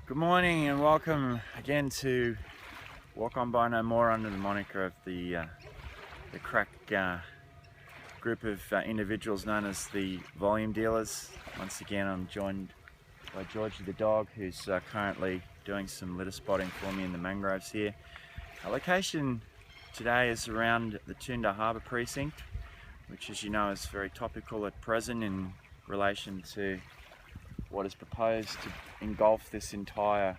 Good morning and welcome again to Walk On By No More under the moniker of the crack group of individuals known as the volume dealers. Once again I'm joined by Georgie the dog, who's currently doing some litter spotting for me in the mangroves here. Our location today is around the Toondah Harbour precinct, which, as you know, is very topical at present in relation to what is proposed to engulf this entire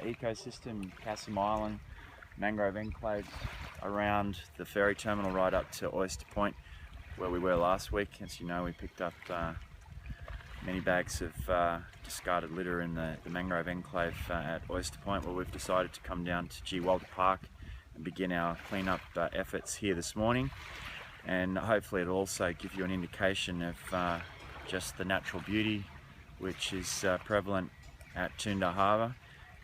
ecosystem, Cassam Island, mangrove enclaves around the ferry terminal right up to Oyster Point, where we were last week. As you know, we picked up many bags of discarded litter in the mangrove enclave at Oyster Point. Well, we've decided to come down to G. Walter Park and begin our cleanup efforts here this morning, and hopefully it'll also give you an indication of just the natural beauty which is prevalent at Toondah Harbour,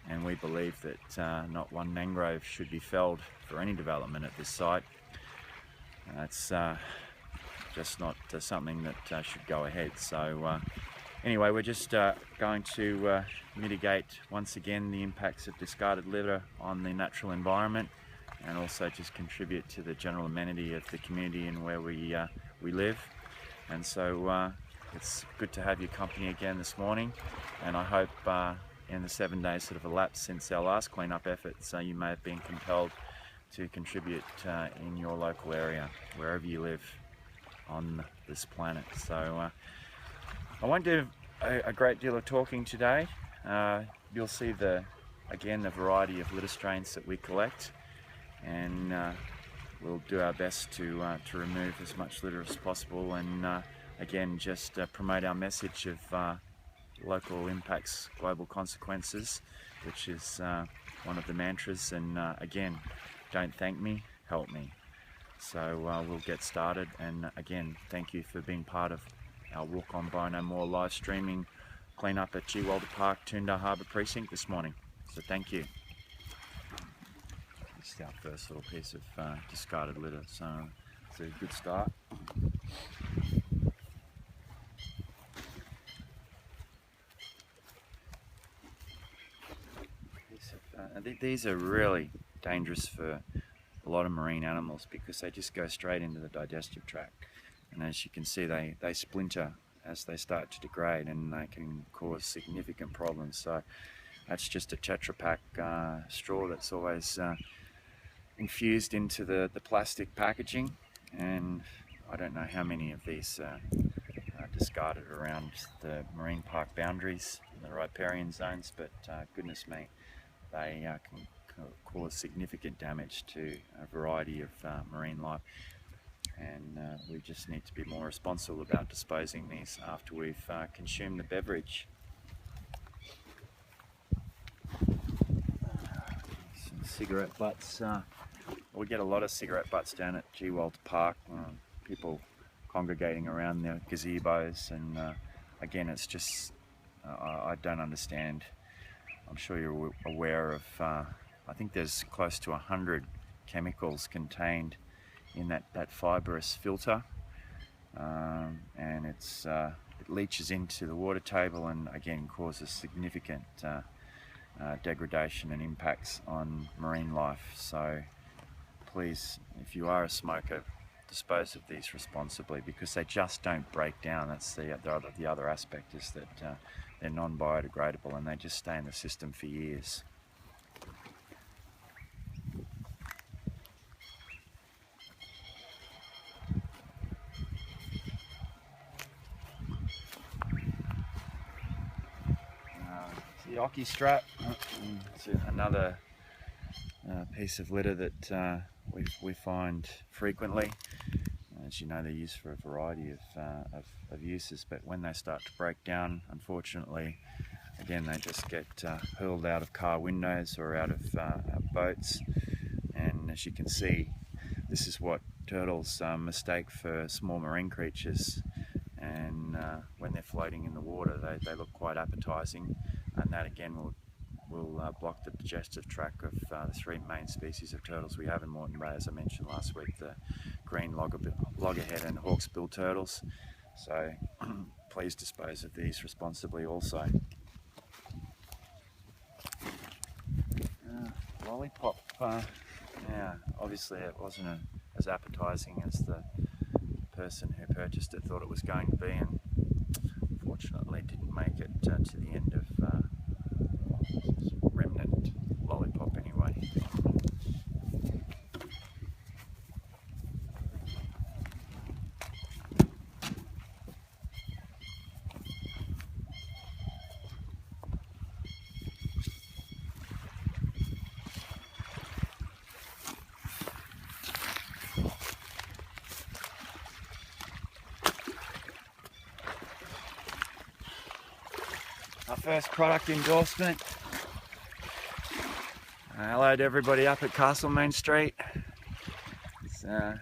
and we believe that not one mangrove should be felled for any development at this site. It's just not something that should go ahead. So anyway, we're just going to mitigate once again the impacts of discarded litter on the natural environment, and also just contribute to the general amenity of the community and where we live. And so it's good to have your company again this morning, and I hope in the 7 days that have elapsed since our last cleanup efforts, you may have been compelled to contribute in your local area, wherever you live on this planet. So I won't do a great deal of talking today. You'll see again the variety of litter strains that we collect, and we'll do our best to remove as much litter as possible, and again just promote our message of local impacts, global consequences, which is one of the mantras. And again, don't thank me, help me. So we'll get started, and again, thank you for being part of our Walk On By No More live streaming cleanup at G. Walter Park, Toondah Harbour precinct this morning. So thank you. This is our first little piece of discarded litter, so it's a good start. These are really dangerous for a lot of marine animals because they just go straight into the digestive tract, and as you can see they splinter as they start to degrade, and they can cause significant problems. So that's just a Tetra Pak straw that's always infused into the plastic packaging, and I don't know how many of these are discarded around the marine park boundaries and the riparian zones, but goodness me, they can cause significant damage to a variety of marine life, and we just need to be more responsible about disposing these after we've consumed the beverage. Some cigarette butts. We get a lot of cigarette butts down at G. Walter Park. People congregating around the gazebos, and again, it's just I don't understand. I'm sure you're aware of I think there's close to 100 chemicals contained in that fibrous filter, and it leaches into the water table, and again causes significant degradation and impacts on marine life. So please, if you are a smoker, dispose of these responsibly, because they just don't break down. That's the other aspect, is that they're non-biodegradable and they just stay in the system for years. The Oki strap, it's another piece of litter that we find frequently. As you know, they're used for a variety of uses, but when they start to break down, unfortunately, again, they just get hurled out of car windows or out of boats. And as you can see, this is what turtles mistake for small marine creatures, and when they're floating in the water, they look quite appetizing, and that again will block the digestive tract of the three main species of turtles we have in Moreton Bay, as I mentioned last week, the green loggerhead and hawksbill turtles. So please dispose of these responsibly also. lollipop, yeah, obviously it wasn't as appetizing as the person who purchased it thought it was going to be, and unfortunately didn't make it to the end of remnant lollipop anyway. Our first product endorsement. Hello to everybody up at Castlemaine Street. It's now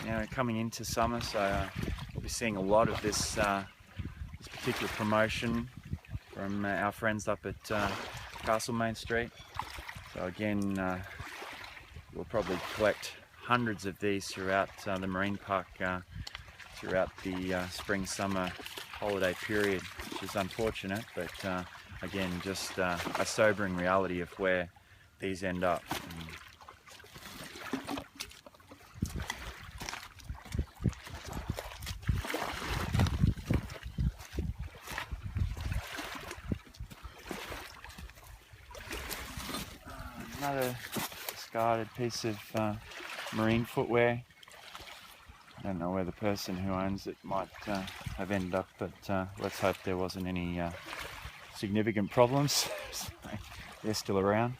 we're coming into summer, so we'll be seeing a lot of this particular promotion from our friends up at Castlemaine Street. So again, we'll probably collect hundreds of these throughout the marine park throughout the spring-summer holiday period, which is unfortunate, but again, just a sobering reality of where these end up. Another discarded piece of marine footwear. I don't know where the person who owns it might have ended up, but let's hope there wasn't any significant problems. They're still around.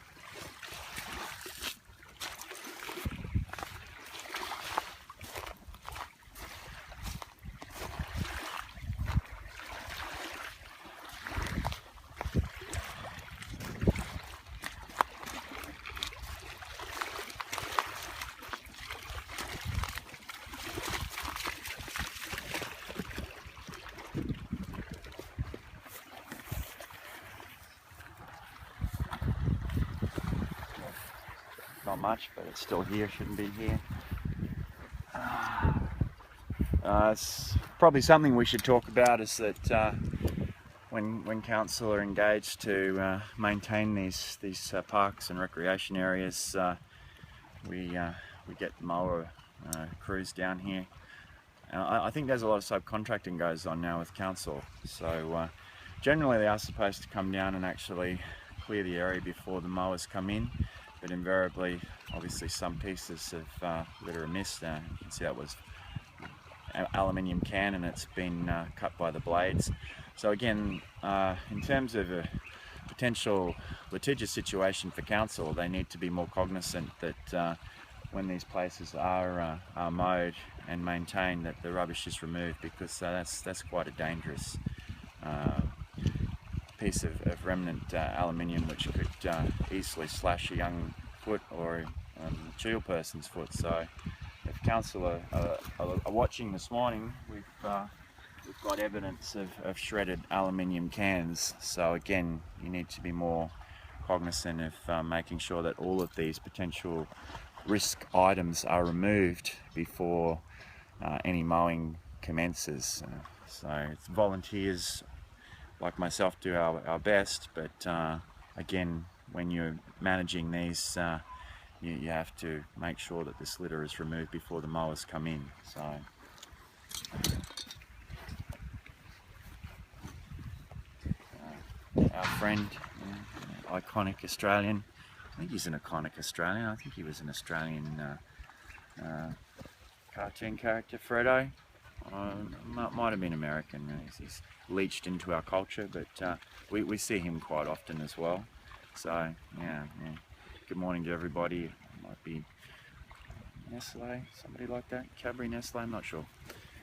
Not much, but it's still here, shouldn't be here. It's probably something we should talk about, is that when council are engaged to maintain these parks and recreation areas, we get mower crews down here. I think there's a lot of subcontracting goes on now with council, so generally they are supposed to come down and actually clear the area before the mowers come in. But invariably, obviously, some pieces of litter are missed. You can see that was an aluminium can, and it's been cut by the blades. So again, in terms of a potential litigious situation for council, they need to be more cognizant that when these places are mowed and maintained, that the rubbish is removed, because that's quite a dangerous piece of remnant aluminium, which could easily slash a young foot or a mature person's foot. So if council are watching this morning, we've got evidence of shredded aluminium cans. So again, you need to be more cognizant of making sure that all of these potential risk items are removed before any mowing commences. So it's volunteers like myself do our best, but again, when you're managing these, you have to make sure that this litter is removed before the mowers come in. So our friend, iconic Australian, I think he's an iconic Australian, I think he was an Australian cartoon character, Freddo. Might have been American. He's leached into our culture, but we see him quite often as well. So yeah. Good morning to everybody. It might be Nestle, somebody like that. Cadbury, Nestle, I'm not sure.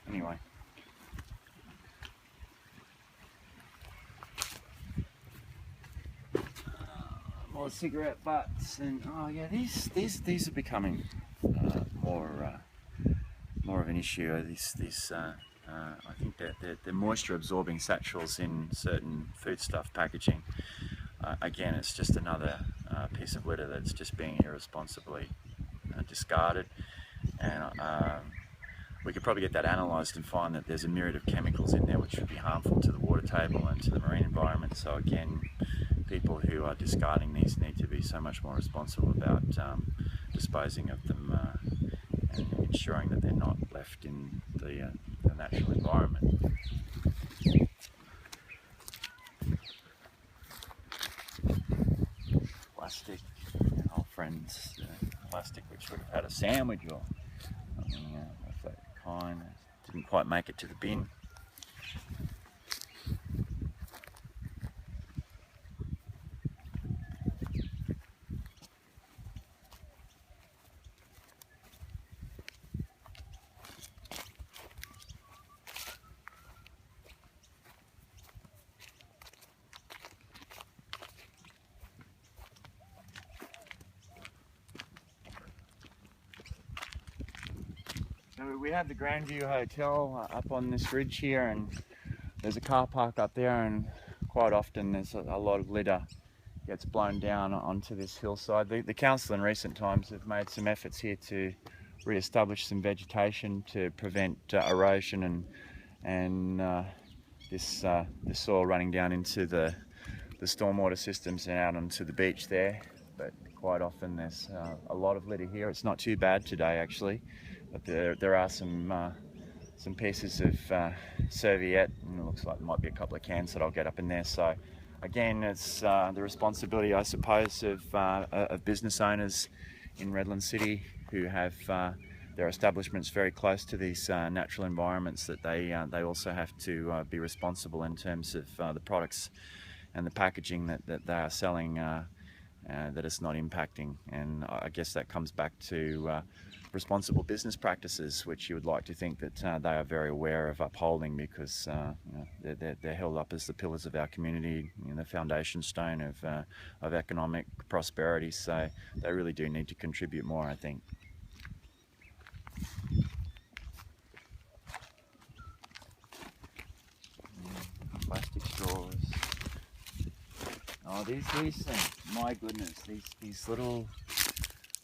Anyway. More cigarette butts, and oh yeah, these are becoming more of an issue. I think that they're moisture absorbing satchels in certain foodstuff packaging. Again, it's just another piece of litter that's just being irresponsibly discarded, and we could probably get that analysed and find that there's a myriad of chemicals in there which would be harmful to the water table and to the marine environment. So again, people who are discarding these need to be so much more responsible about disposing of them and ensuring that they're not left in the natural environment. Plastic, old friends, plastic which would have had a sandwich or something of that kind, didn't quite make it to the bin. So we have the Grandview Hotel up on this ridge here, and there's a car park up there, and quite often there's a lot of litter gets blown down onto this hillside. The council in recent times have made some efforts here to re-establish some vegetation to prevent erosion and this soil running down into the stormwater systems and out onto the beach there. But quite often there's a lot of litter here. It's not too bad today actually, but there are some pieces of serviette, and it looks like there might be a couple of cans that I'll get up in there. So again, it's the responsibility, I suppose, of business owners in Redland City who have their establishments very close to these natural environments, that they also have to be responsible in terms of the products and the packaging that they are selling, that it's not impacting. And I guess that comes back to responsible business practices, which you would like to think that they are very aware of upholding, because they're held up as the pillars of our community, the foundation stone of economic prosperity. So they really do need to contribute more, I think. Plastic straws. Oh, these things, my goodness, these little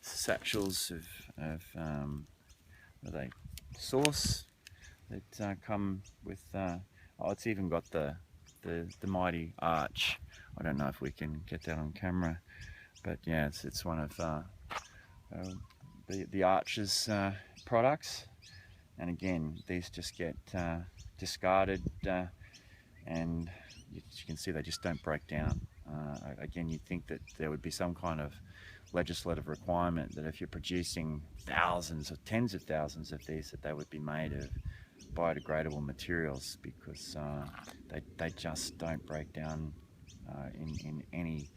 satchels of are they sauce that come with oh, it's even got the mighty arch. I don't know if we can get that on camera, but yeah, it's one of the Arch's products. And again, these just get discarded, and you can see they just don't break down. Again, you'd think that there would be some kind of legislative requirement that if you're producing thousands or tens of thousands of these, that they would be made of biodegradable materials, because they just don't break down in any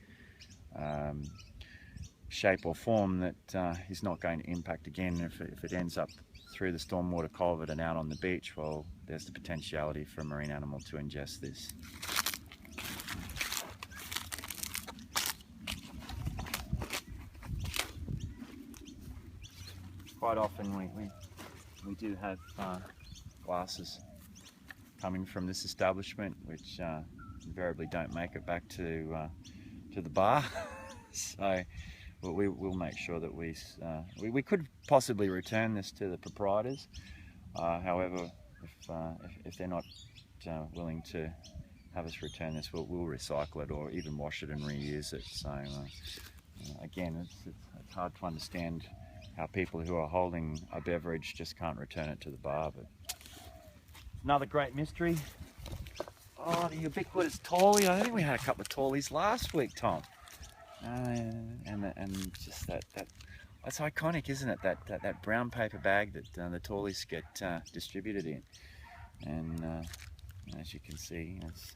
shape or form that is not going to impact. Again, if it ends up through the stormwater culvert and out on the beach, well, there's the potentiality for a marine animal to ingest this. Quite often we do have glasses coming from this establishment, which invariably don't make it back to the bar. So we'll make sure that we could possibly return this to the proprietors. However, if they're not willing to have us return this, we'll recycle it or even wash it and reuse it. So again, it's hard to understand how people who are holding a beverage just can't return it to the bar. But another great mystery. Oh, the ubiquitous tawley. I think we had a couple of tawleys last week, Tom. And just that's iconic, isn't it? That brown paper bag that the tawleys get distributed in. And as you can see, it's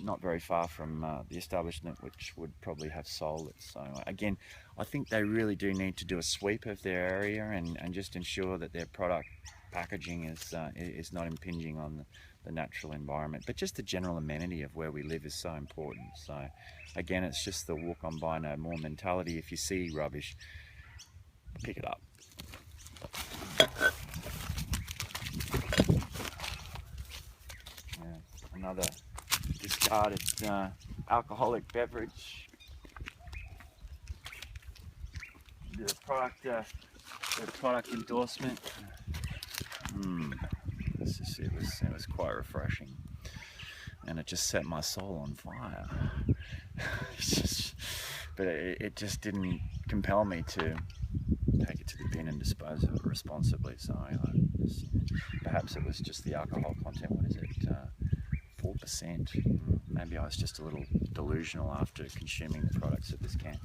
not very far from the establishment which would probably have sold it. So again, I think they really do need to do a sweep of their area and just ensure that their product packaging is not impinging on the natural environment. But just the general amenity of where we live is so important. So again, it's just the walk on by no more mentality. If you see rubbish, pick it up. Yeah, another discarded alcoholic beverage. The product endorsement. It was quite refreshing. and it just set my soul on fire. But it just didn't compel me to take it to the bin and dispose of it responsibly. So perhaps it was just the alcohol content. What is it? 4%. Maybe I was just a little delusional after consuming the products of this can.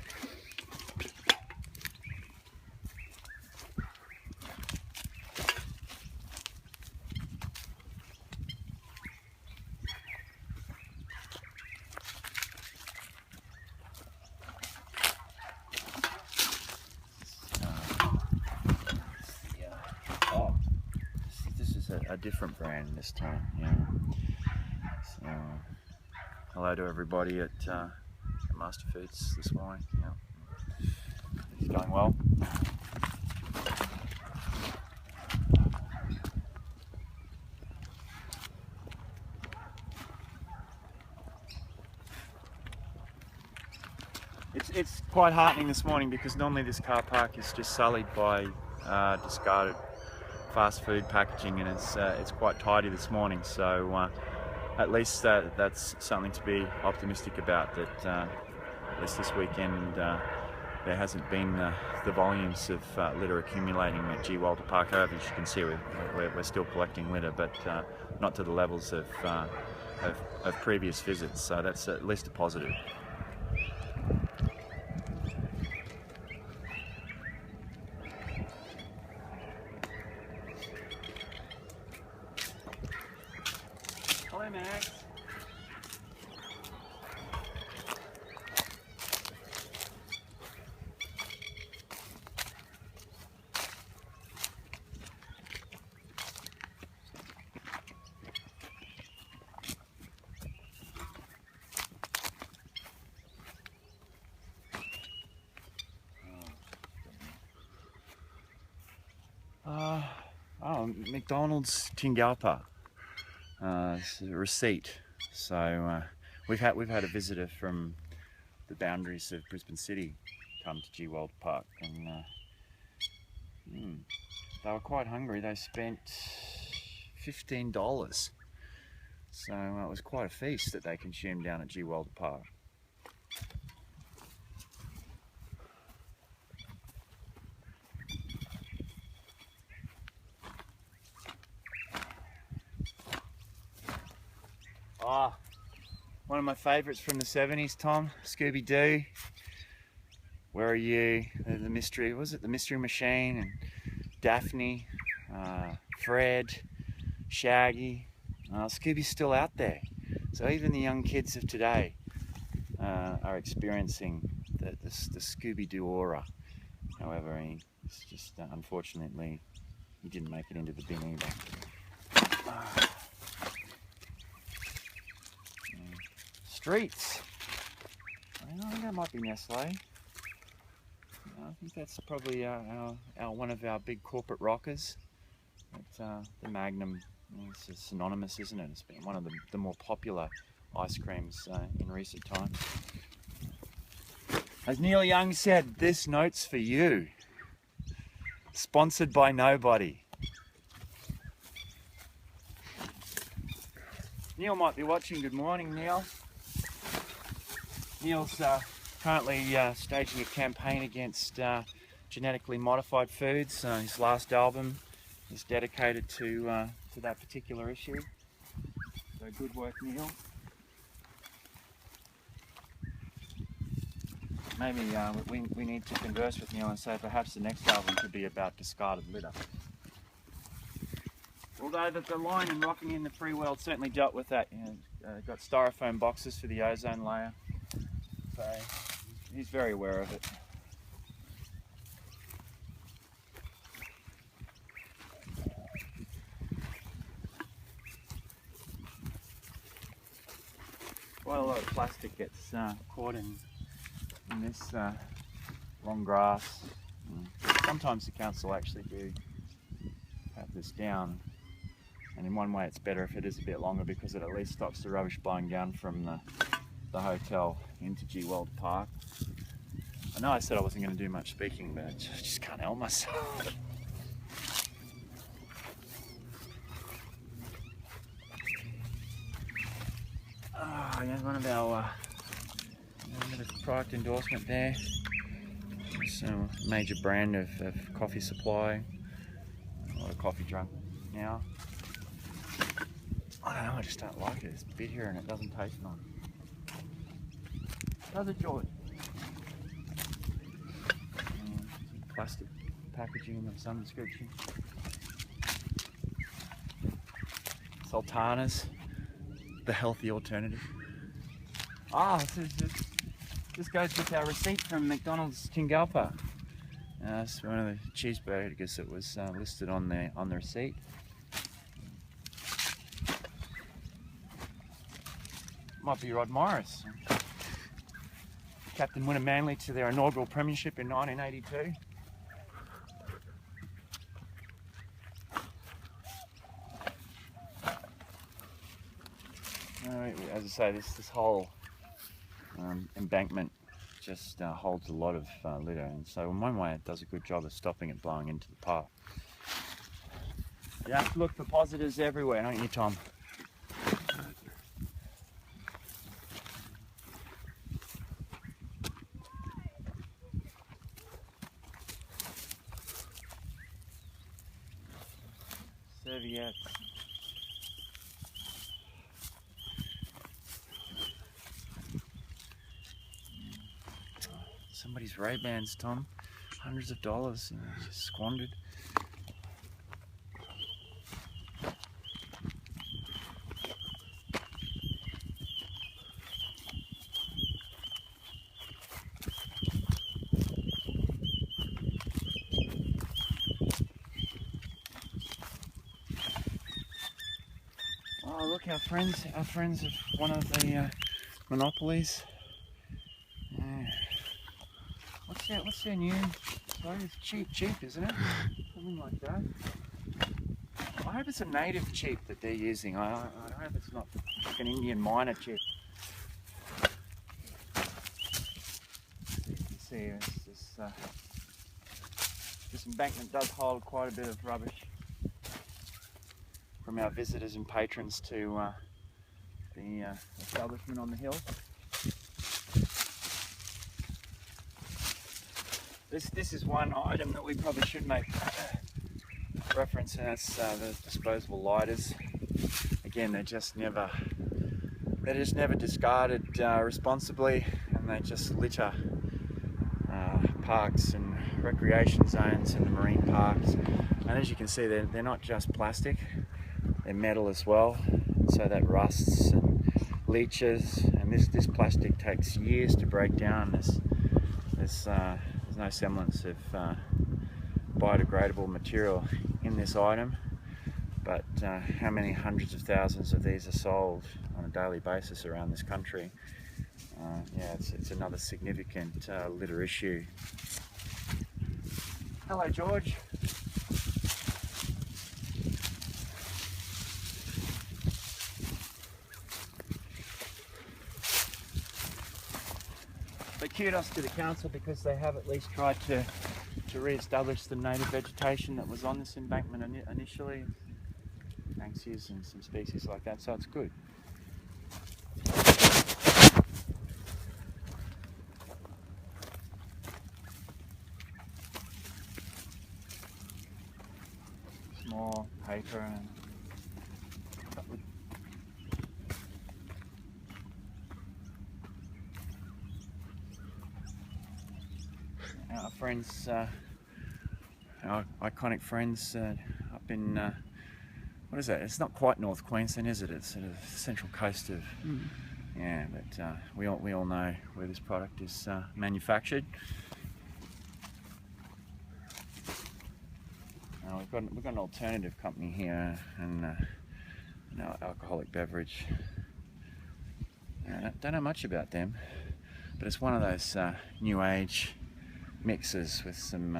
A different brand this time, yeah. So, hello to everybody at Master Foods this morning. Yeah. It's going well. It's quite heartening this morning because normally this car park is just sullied by discarded fast food packaging, and it's quite tidy this morning, so at least that's something to be optimistic about, that at least this weekend there hasn't been the volumes of litter accumulating at G. Walter Park. However, as you can see, we're still collecting litter, but not to the levels of previous visits, so that's at least a positive. Hello, Max. McDonald's Tingalpa. It's a receipt. So we've had a visitor from the boundaries of Brisbane City come to G. Walter Park, and they were quite hungry. They spent $15, so it was quite a feast that they consumed down at G. Walter Park. Ah, one of my favourites from the 70s, Tom, Scooby-Doo. Where are you? The mystery, was it the Mystery Machine? And Daphne, Fred, Shaggy. Scooby's still out there. So even the young kids of today are experiencing the Scooby-Doo aura. However, it's just unfortunately he didn't make it into the bin either. Streets. I think that might be Nestle. I think that's probably one of our big corporate rockers. The Magnum, it's synonymous, isn't it? It's been one of the more popular ice creams in recent times. As Neil Young said, this note's for you. Sponsored by nobody. Neil might be watching. Good morning, Neil. Neil's currently staging a campaign against genetically modified foods. His last album is dedicated to that particular issue. So good work, Neil. Maybe we need to converse with Neil and say perhaps the next album could be about discarded litter. Although the line in Rocking in the Free World certainly dealt with that. Got styrofoam boxes for the ozone layer. So he's very aware of it. Quite a lot of plastic gets caught in this long grass. Sometimes the council actually do have this down, and in one way it's better if it is a bit longer because it at least stops the rubbish blowing down from the hotel into G. Walter Park. I know I said I wasn't going to do much speaking, but I just can't help myself. Oh, yeah, one of our product endorsement there. It's a major brand of coffee supply. A lot of coffee drunk now. I don't know, I just don't like it. It's bitter and it doesn't taste nice. Does it, George? Plastic packaging of some description. Sultanas, the healthy alternative. Ah, this goes with our receipt from McDonald's Tingalpa. It's one of the cheeseburgers that was listed on the receipt. Might be Rod Morris. Captain Winner Manly to their inaugural premiership in 1982. As I say, this whole embankment just holds a lot of litter, and so in one way it does a good job of stopping it blowing into the park. You have to look for positives everywhere, don't you, Tom? Serviettes. Somebody's Ray-Bans, Tom. Hundreds of dollars, just squandered. Oh, look, our friends of one of the monopolies. What's their new? Sorry, it's cheap, isn't it? Something like that. I hope it's a native cheap that they're using. I hope it's not like an Indian miner chip. You can see this embankment does hold quite a bit of rubbish from our visitors and patrons to the establishment on the hill. This is one item that we probably should make reference, and that's the disposable lighters. Again, they're just never discarded responsibly, and they just litter parks and recreation zones in the marine parks. And as you can see, they're not just plastic, they're metal as well, so that rusts and leaches, and this plastic takes years to break down. There's no semblance of biodegradable material in this item, but how many hundreds of thousands of these are sold on a daily basis around this country? Yeah, it's another significant litter issue. Hello, George. But kudos to the council, because they have at least tried to re-establish the native vegetation that was on this embankment initially. Anxias and some species like that, so it's good. More paper and our friends, our iconic friends up in, what is that? It's not quite North Queensland, is it? It's sort of central coast of, yeah, but we all know where this product is manufactured. We've got an alternative company here, and an alcoholic beverage. I don't know much about them, but it's one of those new age mixes with some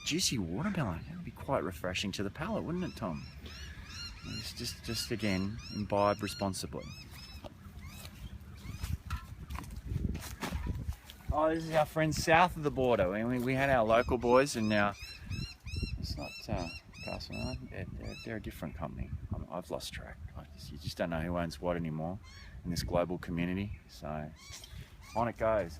juicy watermelon. That would be quite refreshing to the palate, wouldn't it, Tom? It's just again, imbibe responsibly. Oh, this is our friends south of the border. We had our local boys, and now it's not Castle. They're a different company. I've lost track. You just don't know who owns what anymore. in this global community. So on it goes.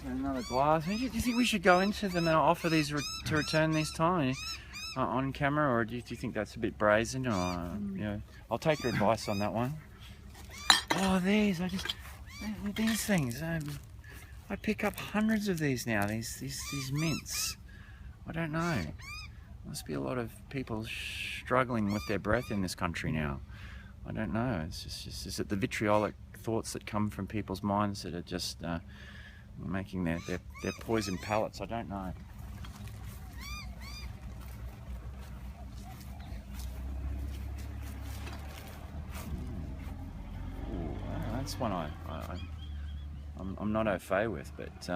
Another glass. Do you think we should go into them and offer these to return this time on camera, or do you think that's a bit brazen? Or you know, I'll take your advice on that one. Oh, these things. I pick up hundreds of these now. These mints. I don't know. Must be a lot of people struggling with their breath in this country now. I don't know. It's just is it the vitriolic thoughts that come from people's minds that are just making their poison pellets? I don't know. Ooh, that's one I'm not au fait with, but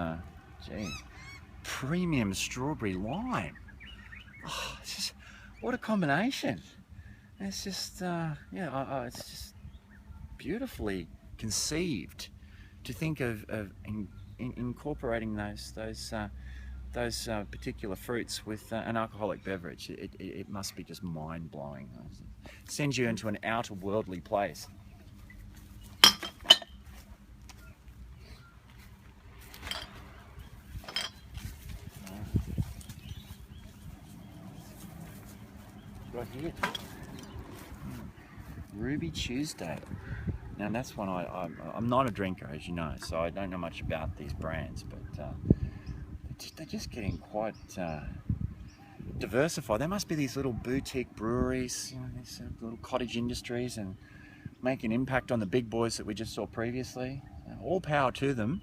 gee, premium strawberry lime. Oh, it's just, what a combination! It's just yeah, it's just beautifully conceived. To think of incorporating those particular fruits with an alcoholic beverage, it must be just mind-blowing. It sends you into an outer-worldly place. Right here, Ruby Tuesday. Now that's one I'm not a drinker, as you know, so I don't know much about these brands, but they're just getting quite diversified. There must be these little boutique breweries, you know, these little cottage industries, and make an impact on the big boys that we just saw previously. All power to them.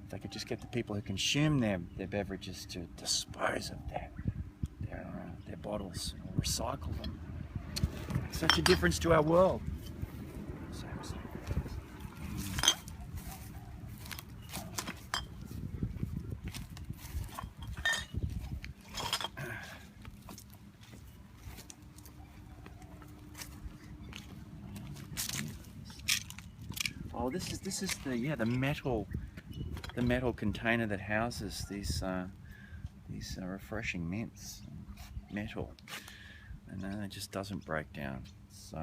If they could just get the people who consume their beverages to dispose of their bottles or recycle them. Such a difference to our world. Oh, this is the metal container that houses these refreshing mints. Metal, and it just doesn't break down. So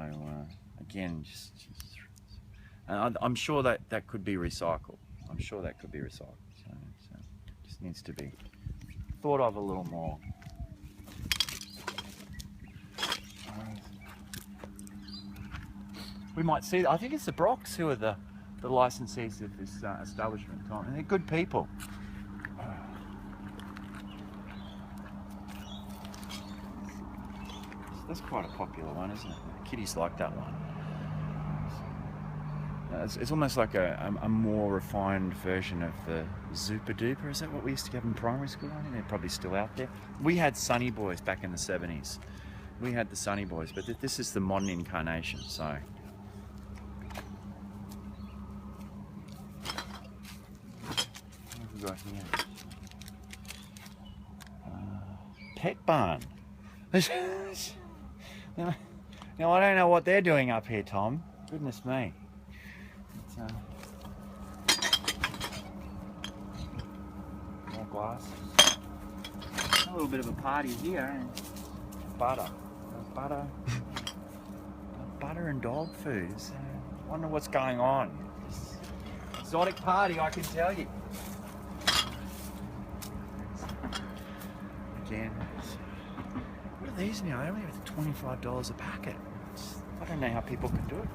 again, I'm sure that could be recycled. I'm sure that could be recycled. So just needs to be thought of a little more. We might see. I think it's the Brocks who are the licensees of this establishment, Tom, and they're good people. That's quite a popular one, isn't it? The kiddies like that one. It's almost like a more refined version of the Zupa Duper. Is that what we used to have in primary school? I think they're probably still out there. We had Sunny Boys back in the 70s. We had the Sunny Boys, but this is the modern incarnation, so. What have we got here? Pet Barn. Now I don't know what they're doing up here, Tom. Goodness me. More glasses. A little bit of a party here. And butter and dog food. I wonder what's going on. Exotic party, I can tell you. Again. What are these now? They're only $25 a packet. I don't know how people can do it.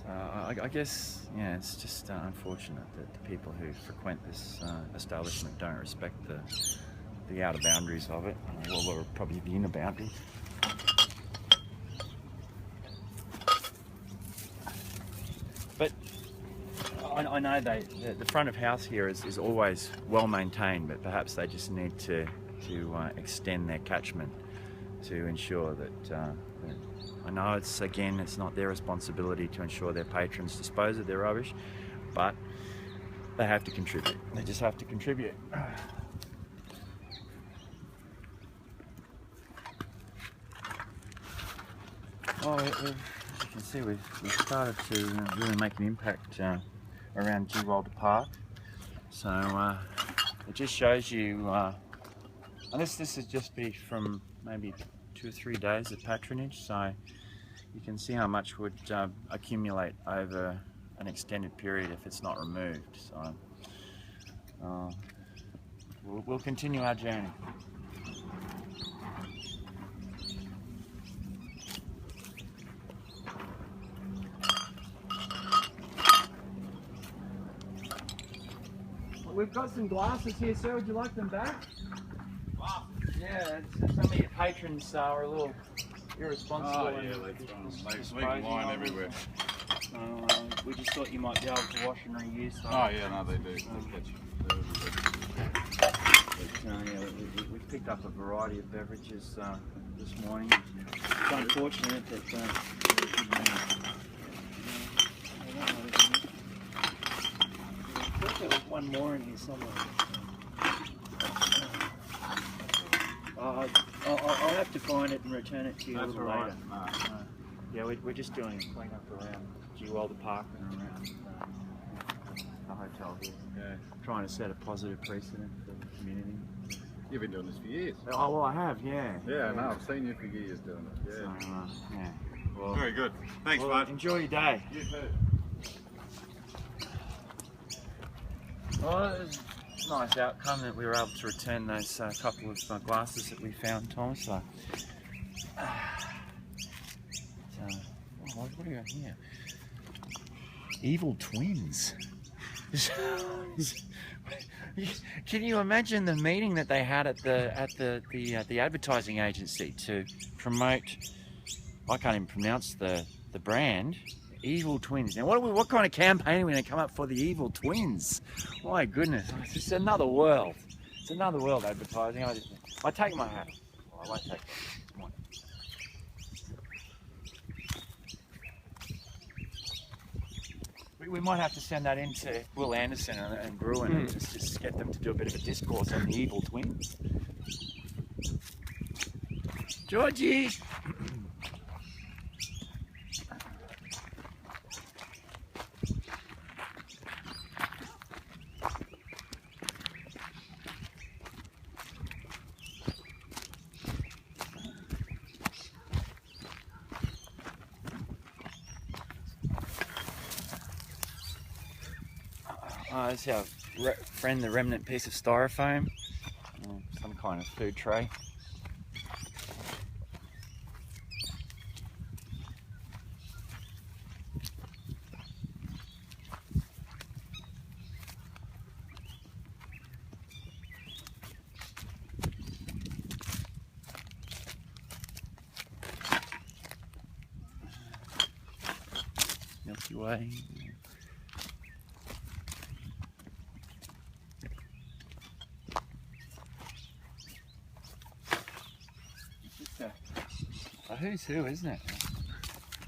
So I guess, yeah, it's just unfortunate that the people who frequent this establishment don't respect the outer boundaries of it. Well, or probably the inner boundaries. But I know the front of house here is always well maintained, but perhaps they just need to extend their catchment to ensure that I know it's not their responsibility to ensure their patrons dispose of their rubbish, but they have to contribute. They just have to contribute. Oh, can see we've started to really make an impact around G. Park. So it just shows you, and this would just be from maybe 2 or 3 days of patronage, so you can see how much would accumulate over an extended period if it's not removed. So we'll continue our journey. We've got some glasses here, sir. Would you like them back? Glasses? Yeah, some of your patrons are a little irresponsible. Oh, yeah, that's fine. Leave wine everywhere. So we just thought you might be able to wash and reuse. So, oh, yeah, no, they do. They catch you. Yeah, we picked up a variety of beverages this morning. It's unfortunate that there was one more in here somewhere. I'll have to find it and return it to you a little later. Yeah, we're just doing a clean up around G. Park and around the hotel here. Yeah. Trying to set a positive precedent for the community. You've been doing this for years. Oh, well, I have, yeah. Yeah, no, I've seen you for years doing it. Yeah. So, yeah. Well, very good. Thanks, well, bud. Enjoy your day. You too. Well, it was a nice outcome that we were able to return those couple of glasses that we found, Thomas. So, what do we got here? Evil twins. Can you imagine the meeting that they had at the advertising agency to promote? I can't even pronounce the brand. Evil twins. Now, what kind of campaign are we going to come up for the evil twins? My goodness, it's just another world. It's another world advertising. I take my hat. Well, I won't take it. Come on. We might have to send that in to Will Anderson and Bruin and just get them to do a bit of a discourse on the evil twins. Georgie! This is our friend, the remnant piece of styrofoam, some kind of food tray. Milky Way. A who's who, isn't it?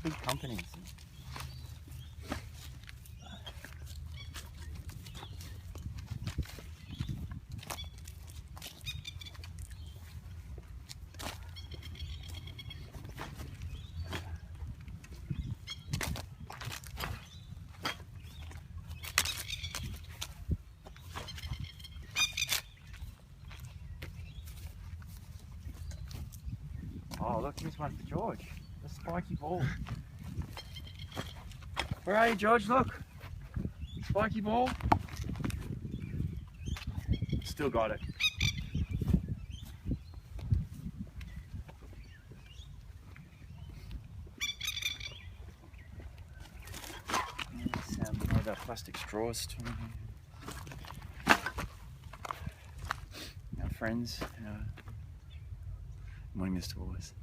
Big companies. Oh, look, here's one for George. The spiky ball. Where are you, George? Look. Spiky ball. Still got it. Some other plastic straws. Our friends. Morning, Mr. Wallace.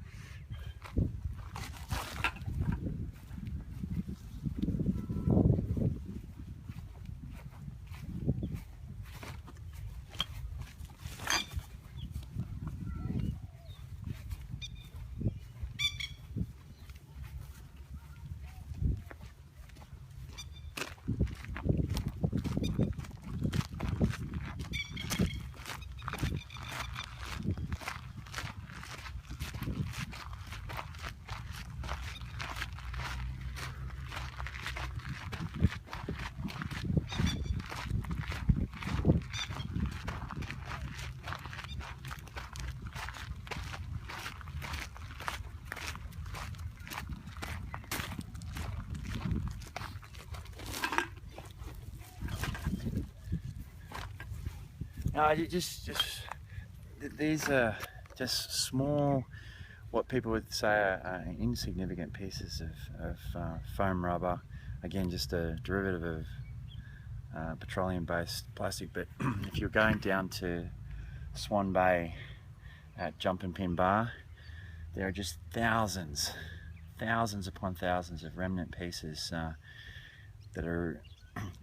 These are just small, what people would say are insignificant pieces of foam rubber. Again, just a derivative of petroleum-based plastic. But if you're going down to Swan Bay at Jumpin' Pin Bar, there are just thousands upon thousands of remnant pieces that are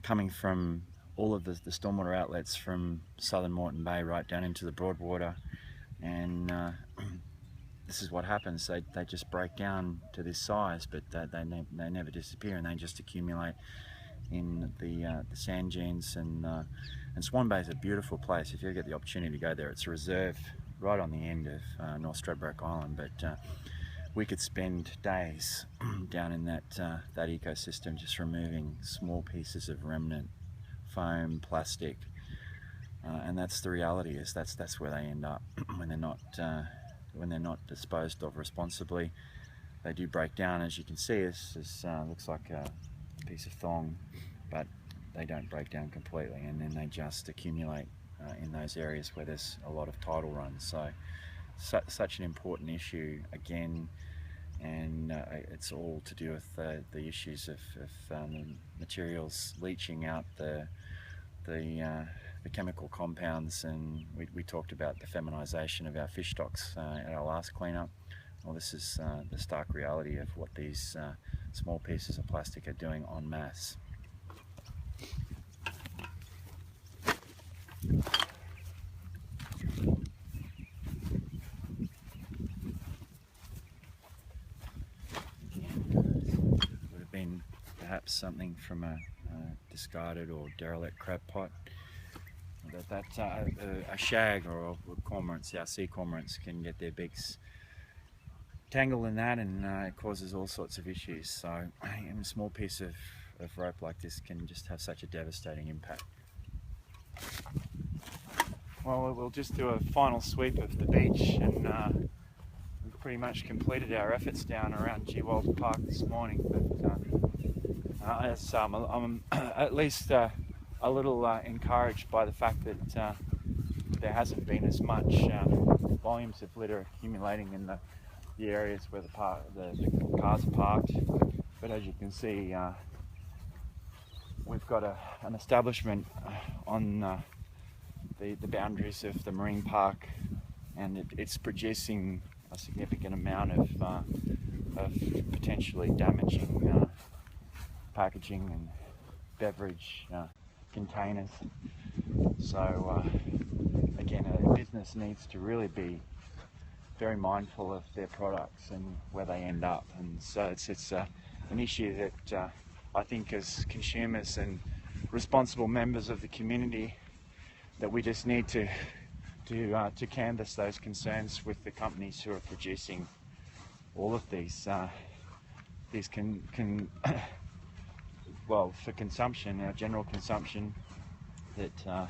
coming from all of the stormwater outlets from southern Moreton Bay right down into the Broadwater, and this is what happens. They just break down to this size, but they never disappear, and they just accumulate in the sand dunes. And Swan Bay is a beautiful place. If you get the opportunity to go there, it's a reserve right on the end of North Stradbroke Island, but we could spend days down in that ecosystem just removing small pieces of remnant foam, plastic, and that's the reality. Is that's where they end up when they're not disposed of responsibly. They do break down, as you can see. This looks like a piece of thong, but they don't break down completely, and then they just accumulate in those areas where there's a lot of tidal runs. So such an important issue again, and it's all to do with the issues of materials leaching out the chemical compounds. And we talked about the feminisation of our fish stocks at our last cleanup. Well, this is the stark reality of what these small pieces of plastic are doing en masse. Perhaps something from a discarded or derelict crab pot. A shag or cormorants, our sea cormorants, can get their beaks tangled in that, and it causes all sorts of issues. So a small piece of rope like this can just have such a devastating impact. Well, we'll just do a final sweep of the beach, and we've pretty much completed our efforts down around G. Walter Park this morning. But I'm at least a little encouraged by the fact that there hasn't been as much volumes of litter accumulating in the areas where the cars are parked. But as you can see, we've got an establishment on the boundaries of the marine park, and it's producing a significant amount of potentially damaging packaging and beverage containers. So again, a business needs to really be very mindful of their products and where they end up, and so it's an issue that I think as consumers and responsible members of the community that we just need to canvass those concerns with the companies who are producing all of these well, for consumption, our general consumption, that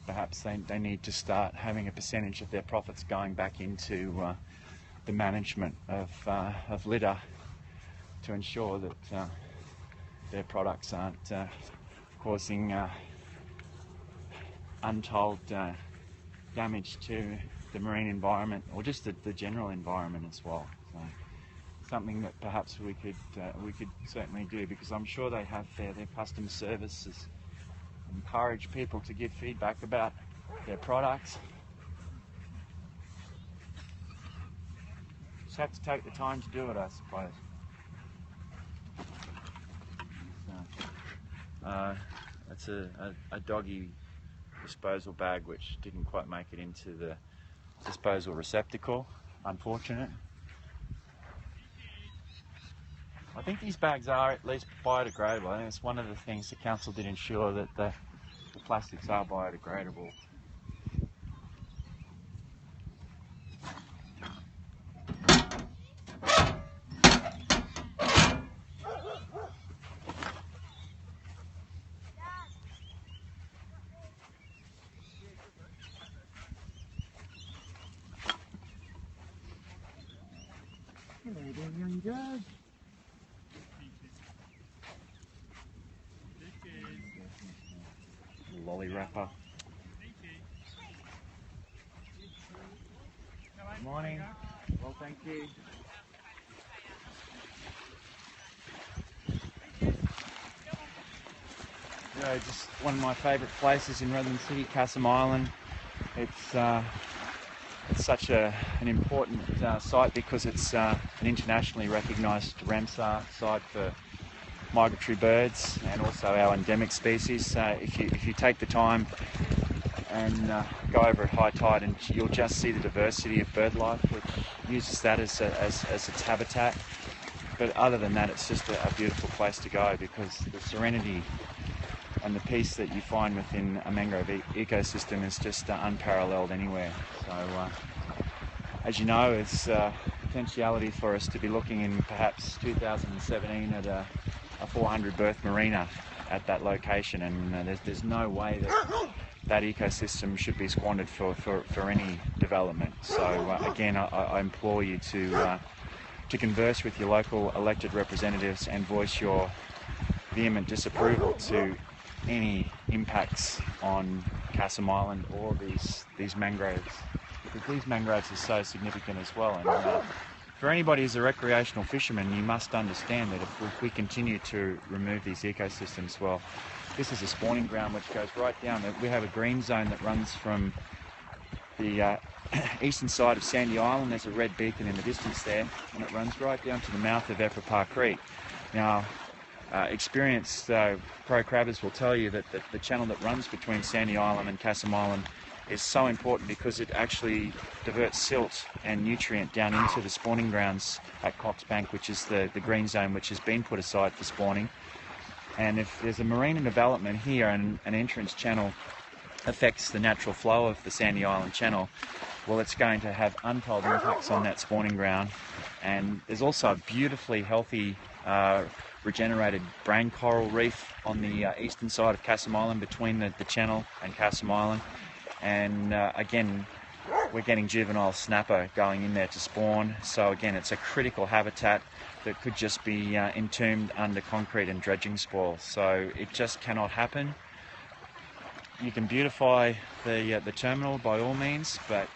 perhaps they need to start having a percentage of their profits going back into the management of litter to ensure that their products aren't causing untold damage to the marine environment, or just the general environment as well. So something that perhaps we could certainly do, because I'm sure they have their customer services encourage people to give feedback about their products. Just have to take the time to do it, I suppose. So, that's a doggy disposal bag which didn't quite make it into the disposal receptacle. Unfortunate. I think these bags are at least biodegradable. I think it's one of the things the council did ensure that the plastics are biodegradable. Hello there, young Judge. Lolly wrapper. Morning. Well, thank you. Just one of my favourite places in Redland City, Cassim Island. It's such an important site because it's an internationally recognised Ramsar site for migratory birds and also our endemic species. If you take the time and go over at high tide, and you'll just see the diversity of bird life, which uses that as its habitat. But other than that, it's just a beautiful place to go because the serenity and the peace that you find within a mangrove ecosystem is just unparalleled anywhere. So, as you know, it's potentiality for us to be looking in perhaps 2017 at a 400 berth marina at that location, and there's no way that ecosystem should be squandered for any development. So again, I implore you to converse with your local elected representatives and voice your vehement disapproval to any impacts on Cassim Island or these mangroves, because these mangroves are so significant as well. And for anybody who's a recreational fisherman, you must understand that if we continue to remove these ecosystems, well, this is a spawning ground which goes right down. We have a green zone that runs from the eastern side of Sandy Island. There's a red beacon in the distance there, and it runs right down to the mouth of Ephrapa Creek. Now, experienced pro crabbers will tell you that the channel that runs between Sandy Island and Cassim Island is so important because it actually diverts silt and nutrient down into the spawning grounds at Cox Bank, which is the green zone which has been put aside for spawning. And if there's a marina development here and an entrance channel affects the natural flow of the Sandy Island channel, well, it's going to have untold impacts on that spawning ground. And there's also a beautifully healthy regenerated brain coral reef on the eastern side of Cassim Island between the channel and Cassim Island. And again, we're getting juvenile snapper going in there to spawn. So again, it's a critical habitat that could just be entombed under concrete and dredging spoil. So it just cannot happen. You can beautify the terminal by all means, but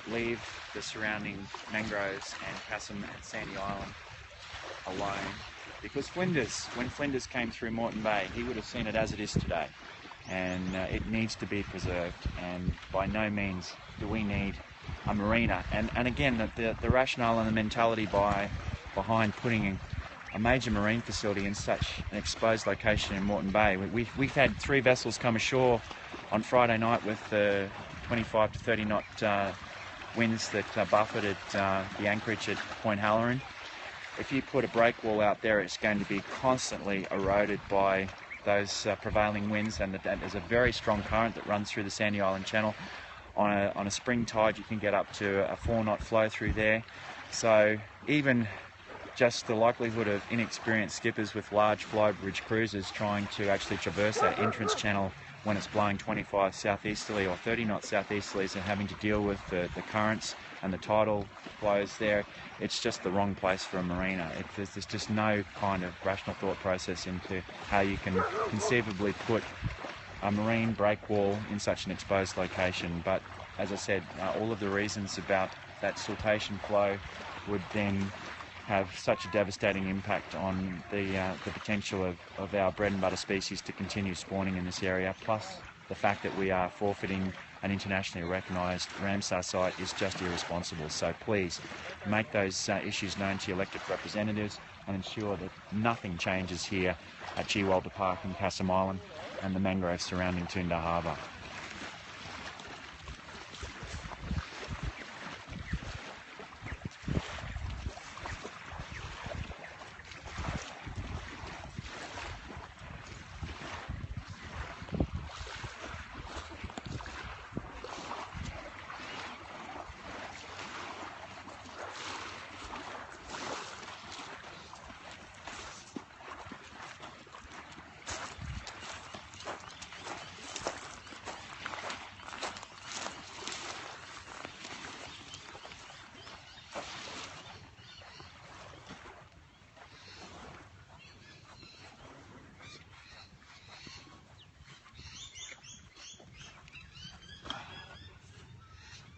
leave the surrounding mangroves and Cassim and Sandy Island alone. Because Flinders, when Flinders came through Moreton Bay, he would have seen it as it is today. And it needs to be preserved, and by no means do we need a marina. And again, the rationale and the mentality behind putting a major marine facility in such an exposed location in Moreton Bay. We've had 3 vessels come ashore on Friday night with 25 to 30 knot winds that buffeted the anchorage at Point Halloran. If you put a breakwall out there, it's going to be constantly eroded by those prevailing winds, and there's a very strong current that runs through the Sandy Island Channel. On a spring tide, you can get up to a 4 knot flow through there. So even just the likelihood of inexperienced skippers with large flybridge cruisers trying to actually traverse that entrance channel when it's blowing 25 southeasterly or 30 knot southeasterlies and having to deal with the currents and the tidal flows there, it's just the wrong place for a marina. There's just no kind of rational thought process into how you can conceivably put a marine breakwall in such an exposed location. But as I said, all of the reasons about that siltation flow would then have such a devastating impact on the potential of our bread and butter species to continue spawning in this area, plus the fact that we are forfeiting an internationally recognised Ramsar site is just irresponsible. So please make those issues known to your elected representatives and ensure that nothing changes here at Chewalder Park in Cassim Island and the mangroves surrounding Toondah Harbour.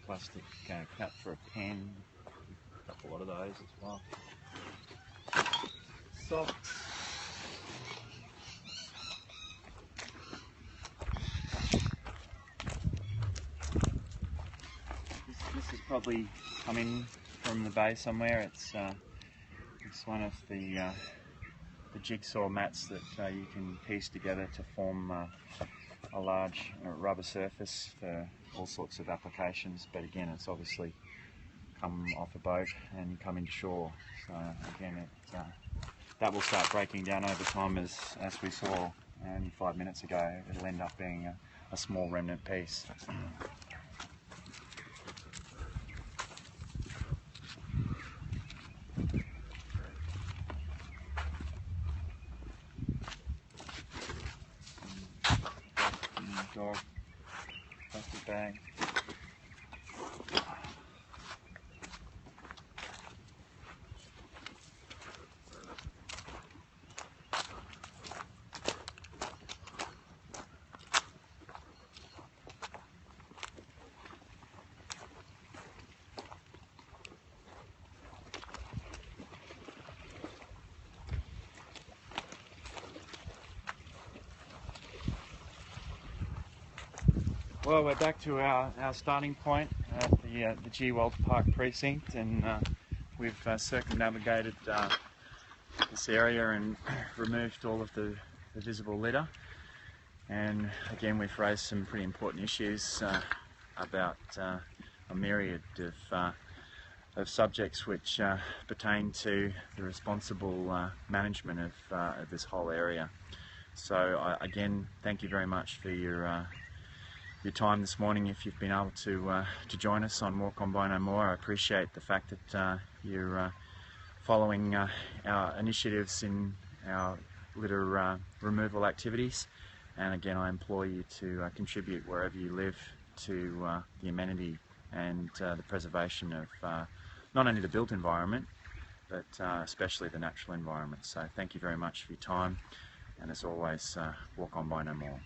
plastic cap for a pen. Got a lot of those as well. Socks. This is probably coming from the bay somewhere. It's one of the jigsaw mats that you can piece together to form a large rubber surface for all sorts of applications. But again, it's obviously come off a boat and come into shore. So again, that will start breaking down over time, as we saw only 5 minutes ago. It'll end up being a small remnant piece. Dog, plastic bag. Well, we're back to our starting point at the G. Walter Park precinct, and we've circumnavigated this area and removed all of the visible litter. And again, we've raised some pretty important issues about a myriad of subjects which pertain to the responsible management of this whole area. So again, thank you very much for your time this morning. If you've been able to join us on Walk On By No More, I appreciate the fact that you're following our initiatives in our litter removal activities. And again, I implore you to contribute wherever you live to the amenity and the preservation of not only the built environment, but especially the natural environment. So thank you very much for your time, and as always, walk on by no more.